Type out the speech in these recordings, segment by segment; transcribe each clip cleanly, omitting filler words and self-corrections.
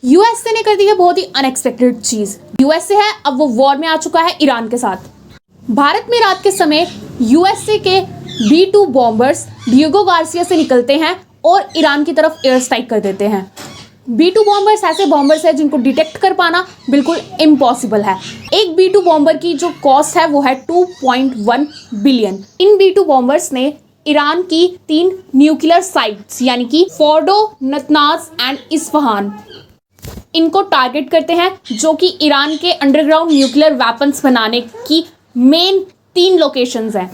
USA ने कर दी है बहुत ही अनएक्सपेक्टेड चीज। यूएसए है अब वो वॉर में आ चुका है ईरान के साथ। भारत में रात के समय यूएसए के B-2 बॉम्बर्स डिएगो गार्सिया से निकलते हैं और ईरान की तरफ एयर स्ट्राइक कर देते हैं। B-2 बॉम्बर्स ऐसे बॉम्बर्स हैं जिनको डिटेक्ट कर पाना बिल्कुल इम्पॉसिबल है। एक B-2 बॉम्बर की जो कॉस्ट है वो है 2.1 बिलियन। इन B-2 बॉम्बर्स ने ईरान की 3 न्यूक्लियर साइट्स यानी कि फोर्डो, नतनाज एंड इस्फहान इनको टारगेट करते हैं, जो कि ईरान के अंडरग्राउंड न्यूक्लियर वेपन्स बनाने की मेन 3 लोकेशंस हैं।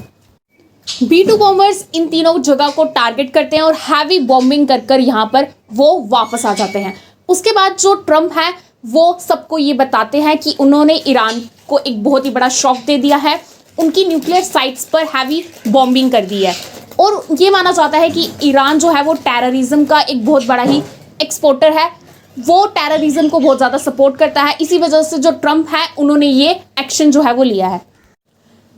B-2 बॉम्बर्स इन तीनों जगह को टारगेट करते हैं और हैवी बॉम्बिंग कर यहाँ पर वो वापस आ जाते हैं। उसके बाद जो ट्रम्प है वो सबको ये बताते हैं कि उन्होंने ईरान को एक बहुत ही बड़ा शॉक दे दिया है, उनकी न्यूक्लियर साइट्स पर हैवी बॉम्बिंग कर दी है और ये माना जाता है कि ईरान जो है वो टेररिज्म का एक बहुत बड़ा ही एक्सपोर्टर है, वो टेररिज्म को बहुत ज़्यादा सपोर्ट करता है। इसी वजह से जो ट्रम्प है उन्होंने ये एक्शन जो है वो लिया है।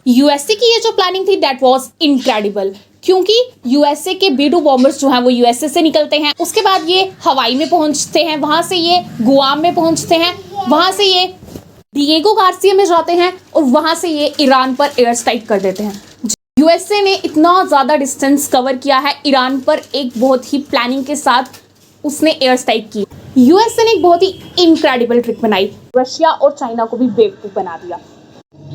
यूएसए की ये जो प्लानिंग थी दैट वाज इनक्रेडिबल, क्योंकि यूएसए के B-2 बॉम्बर्स जो हैं वो यूएसए से निकलते हैं, उसके बाद ये हवाई में पहुंचते हैं, वहां से ये गुआम में पहुंचते हैं, वहां से ये डिएगो गार्सिया में जाते हैं और वहां से ये ईरान पर एयर स्ट्राइक कर देते हैं। यूएसए ने इतना ज़्यादा डिस्टेंस कवर किया है ईरान पर, एक बहुत ही प्लानिंग के साथ उसने एयर स्ट्राइक की। यूएसए ने एक बहुत ही इनक्रेडिबल ट्रिक बनाई, रशिया और चाइना को भी बेवकूफ़ बना दिया।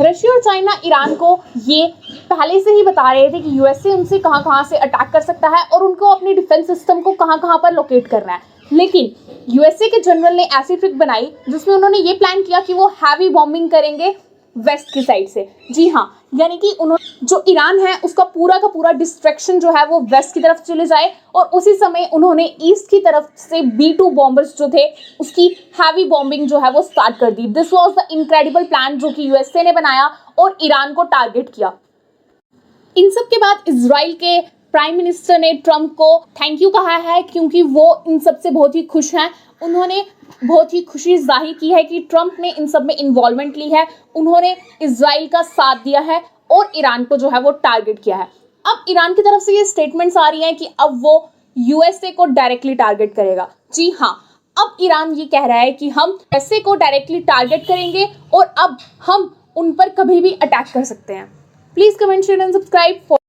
रशिया और चाइना ईरान को ये पहले से ही बता रहे थे कि यूएसए उनसे कहाँ से अटैक कर सकता है और उनको अपनी डिफेंस सिस्टम को कहाँ पर लोकेट करना है। लेकिन यूएसए के जनरल ने ऐसी ट्रिक बनाई जिसमें उन्होंने ये प्लान किया कि वो हैवी बॉम्बिंग करेंगे वेस्ट की साइड से। जी हाँ, यानी कि उन्होंने जो ईरान है उसका पूरा का पूरा डिस्ट्रैक्शन जो है वो वेस्ट की तरफ चले जाए और उसी समय उन्होंने ईस्ट की तरफ से B-2 बॉम्बर्स जो थे उसकी हैवी बॉम्बिंग जो है वो स्टार्ट कर दी। This was the incredible plan जो कि यूएसए ने बनाया और ईरान को टारगेट किया। इन सब के बाद इजराइल के प्राइम मिनिस्टर ने ट्रम्प को थैंक यू कहा है, क्योंकि वो इन सब से बहुत ही खुश हैं। उन्होंने बहुत ही खुशी जाहिर की है कि ट्रम्प ने इन सब में इन्वॉल्वमेंट ली है, उन्होंने इजराइल का साथ दिया है और ईरान को जो है वो टारगेट किया है। अब ईरान की तरफ से ये स्टेटमेंट्स आ रही हैं कि अब वो यूएसए को डायरेक्टली टारगेट करेगा। जी हाँ, अब ईरान ये कह रहा है कि हम यूएसए को डायरेक्टली टारगेट करेंगे और अब हम उन पर कभी भी अटैक कर सकते हैं। Please comment, share and subscribe.